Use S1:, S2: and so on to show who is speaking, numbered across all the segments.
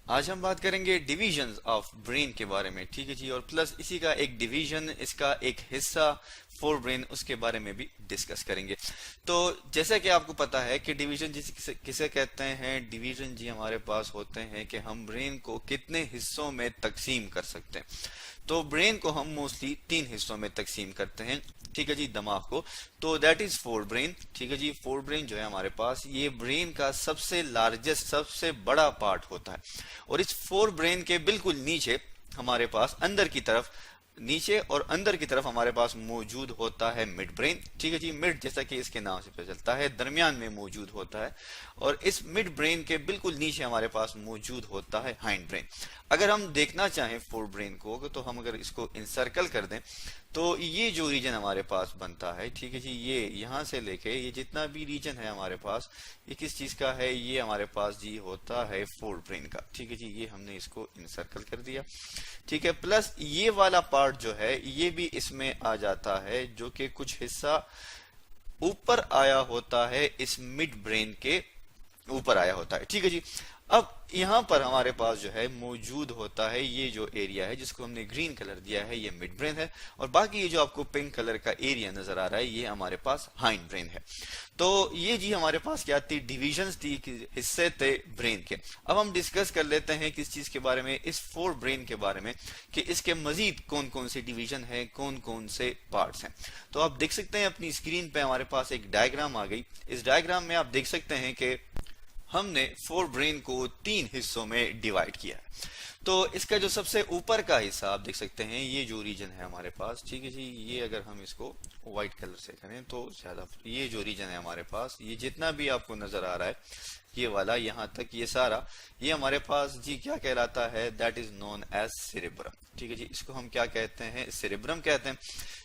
S1: आज हम बात करेंगे डिविजन्स ऑफ ब्रेन के बारे में, ठीक है जी। और प्लस इसी का एक डिवीजन, इसका एक हिस्सा फोर ब्रेन, उसके बारे में भी डिस्कस करेंगे। तो जैसा कि आपको पता है कि डिवीजन जिसे किसे कहते हैं, डिवीजन जी हमारे पास होते हैं कि हम ब्रेन को कितने हिस्सों में तकसीम कर सकते हैं। तो ब्रेन को हम मोस्टली तीन हिस्सों में तकसीम करते हैं, ठीक है जी, दिमाग को। तो दैट इज फोर ब्रेन, ठीक है जी। फोर ब्रेन जो है हमारे पास, ये ब्रेन का सबसे लार्जेस्ट, सबसे बड़ा पार्ट होता है। और इस फोर ब्रेन के बिल्कुल नीचे हमारे पास अंदर की तरफ, नीचे और अंदर की तरफ हमारे पास मौजूद होता है मिड ब्रेन, ठीक है जी। मिड जैसा कि इसके नाम से पता चलता है, दरमियान में मौजूद होता है। और इस मिड ब्रेन के बिल्कुल नीचे हमारे पास मौजूद होता है हाइंड ब्रेन। अगर हम देखना चाहें फोर ब्रेन को, तो हम अगर इसको इंसर्कल कर दें, तो ये जो रीजन हमारे पास बनता है, ठीक है जी, ये यहां से लेके ये जितना भी रीजन है हमारे पास, ये किस चीज का है, ये हमारे पास जी होता है फोर ब्रेन का, ठीक है जी। ये हमने इसको इंसर्कल कर दिया, ठीक है। प्लस ये वाला पार्ट जो है ये भी इसमें आ जाता है, जो कि कुछ हिस्सा ऊपर आया होता है, इस मिड ब्रेन के ऊपर आया होता है, ठीक है जी। अब यहां पर हमारे पास जो है मौजूद होता है ये जो एरिया है, जिसको हमने ग्रीन कलर दिया है, ये मिड ब्रेन है। और बाकी ये जो आपको पिंक कलर का एरिया नजर आ रहा है, ये हमारे पास हाइंड ब्रेन है। तो ये जी हमारे पास क्या थी, डिविजन्स थी, हिस्से थे ब्रेन के। अब हम डिस्कस कर लेते हैं किस चीज के बारे में, इस फोर ब्रेन के बारे में, कि इसके मजीद कौन कौन से डिवीजन है, कौन कौन से पार्ट्स हैं। तो आप देख सकते हैं अपनी स्क्रीन पे हमारे पास एक डायग्राम आ गई। इस डायग्राम में आप देख सकते हैं कि हमने फोर ब्रेन को तीन हिस्सों में डिवाइड किया है। तो इसका जो सबसे ऊपर का हिस्सा आप देख सकते हैं, ये जो रीजन है हमारे पास, ठीक है जी, ये अगर हम इसको व्हाइट कलर से करें तो ज्यादा, ये जो रीजन है हमारे पास, ये जितना भी आपको नजर आ रहा है, ये वाला यहां तक, ये सारा, ये हमारे पास जी क्या कहलाता है, that is known as cerebrum, ठीक है जी। इसको हम क्या कहते हैं, सेरेब्रम कहते हैं।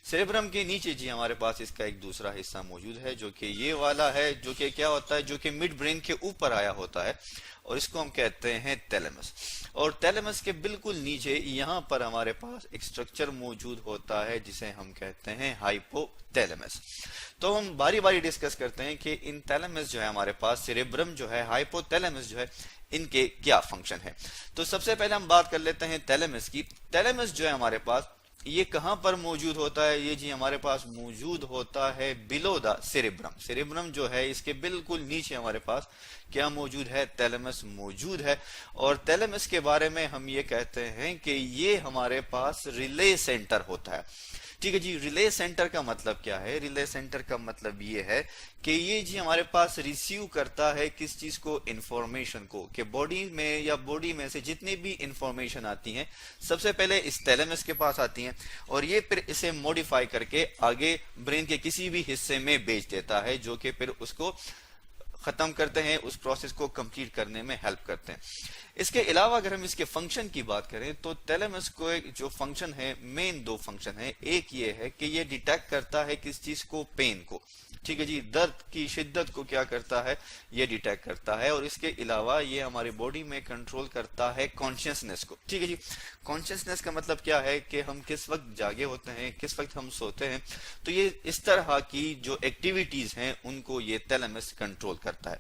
S1: सेरेब्रम के नीचे जी हमारे पास इसका एक दूसरा हिस्सा मौजूद है, जो कि ये वाला है, जो कि क्या होता है, जो कि मिड ब्रेन के ऊपर आया होता है, और इसको हम कहते हैं थैलेमस। और थैलेमस के बिल्कुल नीचे यहां पर हमारे पास एक स्ट्रक्चर मौजूद होता है, जिसे हम कहते हैं हाइपोथैलेमस। तो हम बारी बारी डिस्कस करते हैं कि इन थैलेमस जो है हमारे पास, सेरेब्रम जो है, हाइपोथैलेमस जो है, इनके क्या फंक्शन है। तो सबसे पहले हम बात कर लेते हैं थैलेमस की। थैलेमस जो है हमारे पास, ये कहां पर मौजूद होता है, ये जी हमारे पास मौजूद होता है बिलो द सेरेब्रम। सेरेब्रम जो है इसके बिल्कुल नीचे हमारे पास क्या मौजूद है, थैलेमस मौजूद है। और थैलेमस के बारे में हम ये कहते हैं कि ये हमारे पास रिले सेंटर होता है, ठीक है जी। रिले सेंटर का मतलब क्या है, रिले सेंटर का मतलब ये है कि ये जी हमारे पास रिसीव करता है किस चीज को, इंफॉर्मेशन को, कि बॉडी में या बॉडी में से जितनी भी इंफॉर्मेशन आती है, सबसे पहले इस थैलेमस के पास आती है, और ये फिर इसे मॉडिफाई करके आगे ब्रेन के किसी भी हिस्से में भेज देता है, जो कि फिर उसको खत्म करते हैं, उस प्रोसेस को कंप्लीट करने में हेल्प करते हैं। इसके अलावा अगर हम इसके फंक्शन की बात करें, तो थैलेमस को एक जो फंक्शन है, मेन दो फंक्शन है। एक ये है कि ये डिटेक्ट करता है किस चीज को, पेन को, ठीक है जी, दर्द की शिद्दत को क्या करता है, ये डिटेक्ट करता है। और इसके अलावा ये हमारी बॉडी में कंट्रोल करता है कॉन्शियसनेस को, ठीक है जी। कॉन्शियसनेस का मतलब क्या है कि हम किस वक्त जागे होते हैं, किस वक्त हम सोते हैं। तो ये इस तरह की जो एक्टिविटीज हैं, उनको ये थैलेमस कंट्रोल करता है।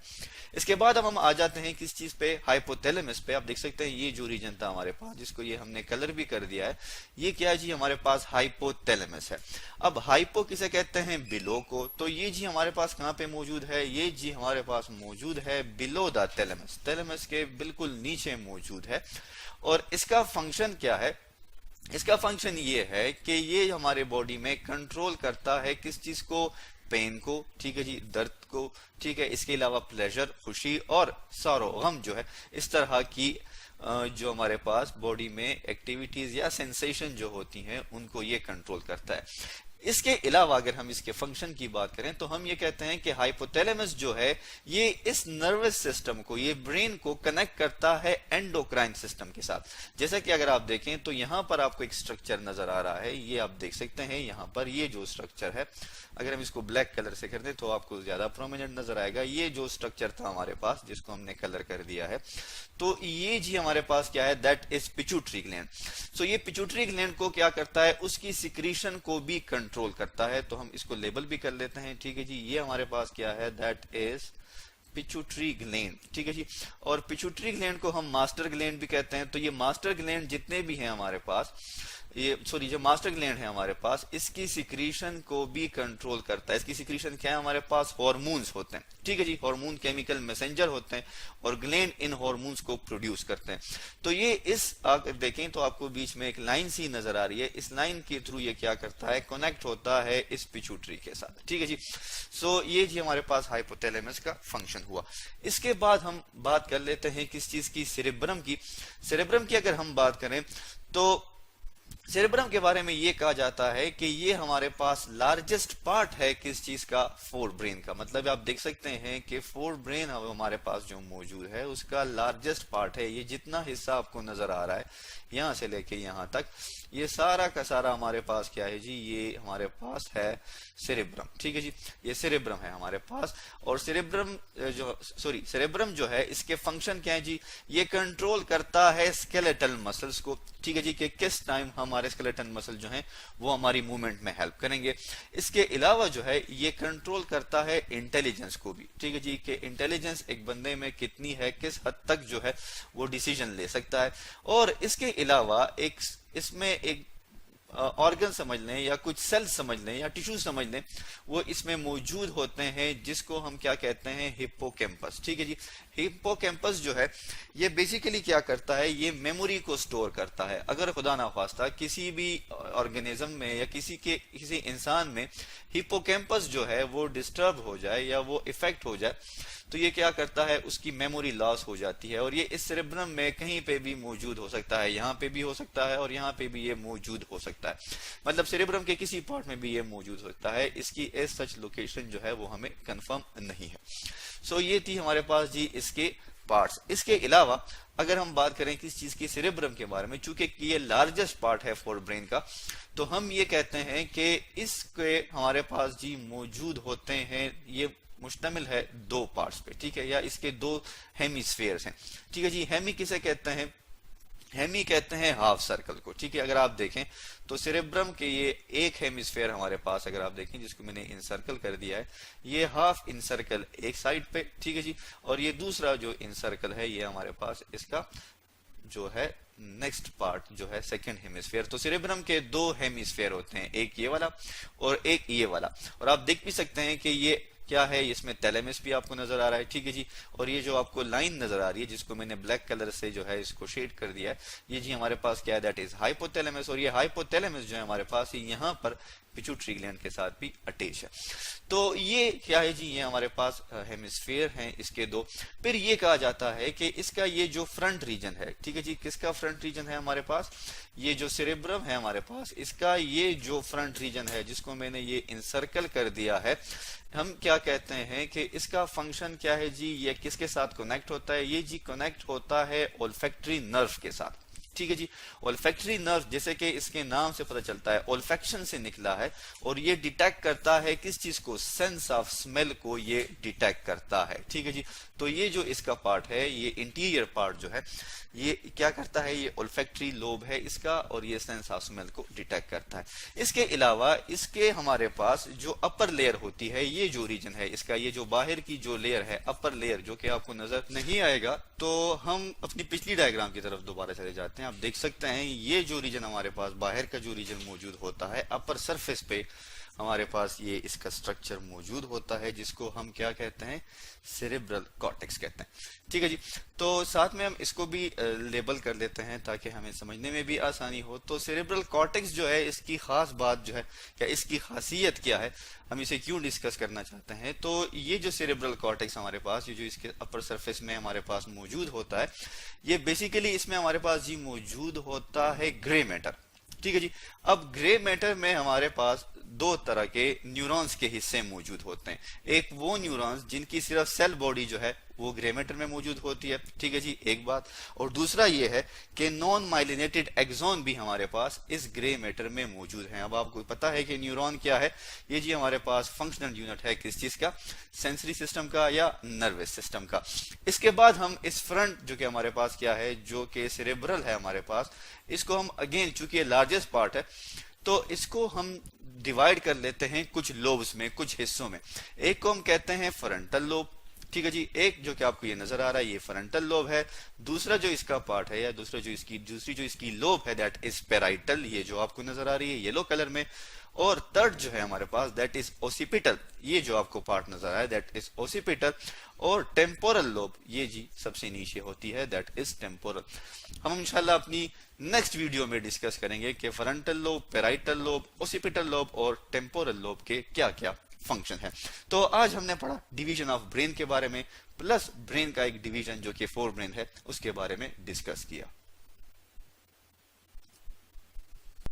S1: इसके बाद अब हम आ जाते हैं किस चीज पे, हाइपोथैलेमस पे। आप देख सकते हैं ये जो रीजन था हमारे पास, जिसको ये हमने कलर भी कर दिया है, ये क्या है जी, हमारे पास हाइपोथैलेमस है। अब हाइपो किसे कहते हैं, बिलो को। तो ये जी हमारे पास कहां पे मौजूद है, ये जी हमारे पास मौजूद है बिलो द थैलेमस, थैलेमस के बिल्कुल नीचे मौजूद है। और इसका फंक्शन क्या है, इसका फंक्शन ये है कि ये हमारे बॉडी में कंट्रोल करता है किस चीज को, पेन को, ठीक है जी, दर्द को, ठीक है। इसके अलावा प्लेजर, खुशी, और सॉरो, गम जो है, इस तरह की जो हमारे पास बॉडी में एक्टिविटीज या सेंसेशन जो होती हैं, उनको ये कंट्रोल करता है। इसके अलावा अगर हम इसके फंक्शन की बात करें, तो हम ये कहते हैं कि हाइपोथैलेमस जो है, ये इस नर्वस सिस्टम को, ये ब्रेन को कनेक्ट करता है एंडोक्राइन सिस्टम के साथ। जैसा कि अगर आप देखें तो यहां पर आपको एक स्ट्रक्चर नजर आ रहा है, ये आप देख सकते हैं यहां पर, ये जो स्ट्रक्चर है, अगर हम इसको ब्लैक कलर से कर दें तो आपको ज्यादा प्रोमिनेंट नजर आएगा। ये जो स्ट्रक्चर था हमारे पास, जिसको हमने कलर कर दिया है, तो ये जी हमारे पास क्या है, दैट इज पिट्यूटरी ग्लैंड। सो ये पिट्यूटरी ग्लैंड को क्या करता है, उसकी सिक्रीशन को भी कंट्रोल करता है। तो हम इसको लेबल भी कर लेते हैं, ठीक है जी। ये हमारे पास क्या है, दैट इज पिट्यूटरी ग्लैंड, ठीक है जी। और पिट्यूटरी ग्लैंड को हम मास्टर ग्लैंड भी कहते हैं। तो ये मास्टर ग्लैंड जितने भी हैं हमारे पास, ये सॉरी जो मास्टर ग्लैंड है हमारे पास, इसकी सिक्रीशन को भी कंट्रोल करता है। इसकी सिक्रीशन क्या है, हमारे पास हार्मोन्स होते हैं, ठीक है जी। हार्मोन केमिकल मैसेंजर होते हैं और ग्लैंड इन हार्मोन्स को प्रोड्यूस करते हैं। तो ये इस अगर देखें तो आपको बीच में एक लाइन सी नजर आ रही है, इस लाइन के थ्रू ये क्या करता है, कनेक्ट होता है इस पिट्यूटरी के साथ, ठीक है जी। सो ये जी हमारे पास हाइपोथैलेमस का फंक्शन हुआ। इसके बाद हम बात कर लेते हैं किस चीज की, सेरेब्रम की। सेरेब्रम की अगर हम बात करें तो सेरेब्रम के बारे में ये कहा जाता है कि ये हमारे पास लार्जेस्ट पार्ट है किस चीज का, फोर ब्रेन का। मतलब आप देख सकते हैं कि फोर ब्रेन हमारे पास जो मौजूद है उसका लार्जेस्ट पार्ट है। ये जितना हिस्सा आपको नजर आ रहा है यहां से लेके यहां तक, ये सारा का सारा हमारे पास क्या है जी, ये हमारे पास है सेरेब्रम, ठीक है जी। ये सेरेब्रम है हमारे पास। और सेरेब्रम जो है इसके फंक्शन क्या है जी, ये कंट्रोल करता है स्केलेटल मसल्स को, ठीक है जी, कि किस टाइम हमारे स्केलेटल मसल जो हैं वो हमारी मूवमेंट में हेल्प करेंगे। इसके अलावा जो है ये कंट्रोल करता है इंटेलिजेंस को भी, ठीक है जी, कि इंटेलिजेंस एक बंदे में कितनी है, किस हद तक जो है वो डिसीजन ले सकता है। और इसके अलावा एक इसमें एक ऑर्गन समझ लें या कुछ सेल समझ लें या टिश्यू समझ लें, वो इसमें मौजूद होते हैं जिसको हम क्या कहते हैं, हिप्पोकैम्पस, ठीक है जी। हिप्पोकैम्पस जो है ये बेसिकली क्या करता है, ये मेमोरी को स्टोर करता है। अगर खुदा ना खास्ता किसी भी ऑर्गेनिज्म में या किसी इंसान में हिप्पोकैम्पस जो है वो डिस्टर्ब हो जाए या वो इफेक्ट हो जाए तो ये क्या करता है, उसकी मेमोरी लॉस हो जाती है। और ये इस सेरेब्रम में कहीं पे भी मौजूद हो सकता है, यहाँ पे भी हो सकता है और यहाँ पे भी ये मौजूद हो सकता है। मतलब सेरेब्रम के किसी पार्ट में भी ये मौजूद होता है। इसकी एज सच लोकेशन जो है वो हमें कंफर्म नहीं है। सो ये थी हमारे पास जी इसके पार्ट्स। इसके अलावा अगर हम बात करें किस चीज की, सेरेब्रम के बारे में, चूंकि ये लार्जेस्ट पार्ट है फोर ब्रेन का, तो हम ये कहते हैं कि इसके हमारे पास जी मौजूद होते हैं, ये मुश्तमिल है दो पार्ट्स पे, ठीक है, या इसके दो हेमिस्फेयर्स हैं, ठीक है जी। हेमी किसे कहते हैं, हेमी कहते हैं हाफ सर्कल को, ठीक है। अगर आप देखें तो सेरेब्रम के ये एक हेमिस्फेयर हमारे पास अगर आप देखें जिसको मैंने इनसर्कल कर दिया है, ये हाफ इनसर्कल एक साइड पे, ठीक है जी। और ये दूसरा जो इनसर्कल है ये हमारे पास इसका जो है नेक्स्ट पार्ट जो है सेकंड हेमिस्फेयर। तो सेरेब्रम के दो हेमिस्फेयर होते हैं, एक ये वाला और एक ये वाला। और आप देख भी सकते हैं कि ये क्या है, इसमें थैलेमस भी आपको नजर आ रहा है, ठीक है जी। और ये जो आपको लाइन नजर आ रही है जिसको मैंने ब्लैक कलर से जो है इसको शेड कर दिया है, ये जी हमारे पास क्या है, दैट इज हाइपोथैलेमस। और ये हाइपोथैलेमस जो है हमारे पास यहाँ पर पिट्यूटरी ग्लैंड के साथ भी अटैच है। तो ये क्या है जी, ये हमारे पास हेमिस्फेयर हैं इसके दो। फिर ये कहा जाता है कि इसका ये जो फ्रंट रीजन है, ठीक है जी, किसका फ्रंट रीजन है हमारे पास, ये जो सेरेब्रम है हमारे पास, इसका ये जो फ्रंट रीजन है जिसको मैंने ये इंसर्कल कर दिया है, हम क्या कहते हैं कि इसका फंक्शन क्या है जी, ये किसके साथ कनेक्ट होता है, ये जी कनेक्ट होता है ओल्फैक्टरी नर्व के साथ, ठीक है जी। ओल्फैक्टरी नर्व जैसे कि इसके नाम से पता चलता है ओल्फैक्शन से निकला है और ये डिटेक्ट करता है किस चीज को, सेंस ऑफ स्मेल को ये डिटेक्ट करता है, ठीक है जी। तो ये जो इसका पार्ट है, ये इंटीरियर पार्ट जो है ये क्या करता है, ये ओल्फैक्टरी लोब है इसका और ये सेंस ऑफ स्मेल को डिटेक्ट करता है। इसके अलावा इसके हमारे पास जो अपर लेयर होती है, ये जो रीजन है इसका, ये जो बाहर की जो लेयर है अपर लेयर, जो कि आपको नजर नहीं आएगा, तो हम अपनी पिछली डायग्राम की तरफ दोबारा चले जाते हैं। आप देख सकते हैं ये जो रीजन हमारे पास बाहर का जो रीजन मौजूद होता है, अपर सरफेस पे हमारे पास ये इसका स्ट्रक्चर मौजूद होता है जिसको हम क्या कहते हैं, सेरेब्रल कॉर्टेक्स कहते हैं, ठीक है जी। तो साथ में हम इसको भी लेबल कर लेते हैं ताकि हमें समझने में भी आसानी हो। तो सेरेब्रल कॉर्टेक्स जो है इसकी खास बात जो है, क्या इसकी खासियत क्या है, हम इसे क्यों डिस्कस करना चाहते हैं। तो ये जो सेरेब्रल कॉर्टेक्स हमारे पास, ये जो इसके अपर सरफेस में हमारे पास मौजूद होता है, ये बेसिकली इसमें हमारे पास जी मौजूद होता है ग्रे मैटर, ठीक है जी। अब ग्रे मैटर में हमारे पास दो तरह के न्यूरॉन्स के हिस्से मौजूद होते हैं। एक वो न्यूरॉन्स जिनकी सिर्फ सेल बॉडी जो है वो ग्रे मैटर में मौजूद होती है, ठीक है जी, एक बात। और दूसरा ये है कि नॉन माइलिनेटेड एक्सॉन भी हमारे पास इस ग्रे मैटर में मौजूद है। अब आपको पता है कि न्यूरॉन क्या है, ये जी हमारे पास फंक्शनल यूनिट है किस चीज का, सेंसरी सिस्टम का या नर्वस सिस्टम का। इसके बाद हम इस फ्रंट जो कि हमारे पास क्या है, जो कि सेरेब्रल है हमारे पास, इसको हम अगेन चूंकि लार्जेस्ट पार्ट है तो इसको हम डिवाइड कर लेते हैं कुछ लोब्स में, कुछ हिस्सों में। एक को हम कहते हैं फ्रंटल लोब, ठीक है जी। एक जो कि आपको ये नजर आ रहा है ये फ्रंटल लोब है, दूसरा जो इसका पार्ट है या दूसरी जो इसकी लोब है दैट इज पेराइटल, ये जो आपको नजर आ रही है येलो कलर में। और थर्ड जो है हमारे पास दैट इज ओसिपिटल, ये जो आपको पार्ट नजर आया दैट इज ओसिपिटल। और टेम्पोरल लोब ये जी सबसे नीचे होती है दैट इज टेम्पोरल। हम इंशाल्लाह अपनी नेक्स्ट वीडियो में डिस्कस करेंगे कि frontal lobe, parietal lobe, occipital lobe और टेम्पोरल लोब के क्या क्या फंक्शन है। तो आज हमने पढ़ा डिवीजन ऑफ ब्रेन के बारे में, प्लस ब्रेन का एक डिवीजन जो कि फोर ब्रेन है उसके बारे में डिस्कस किया।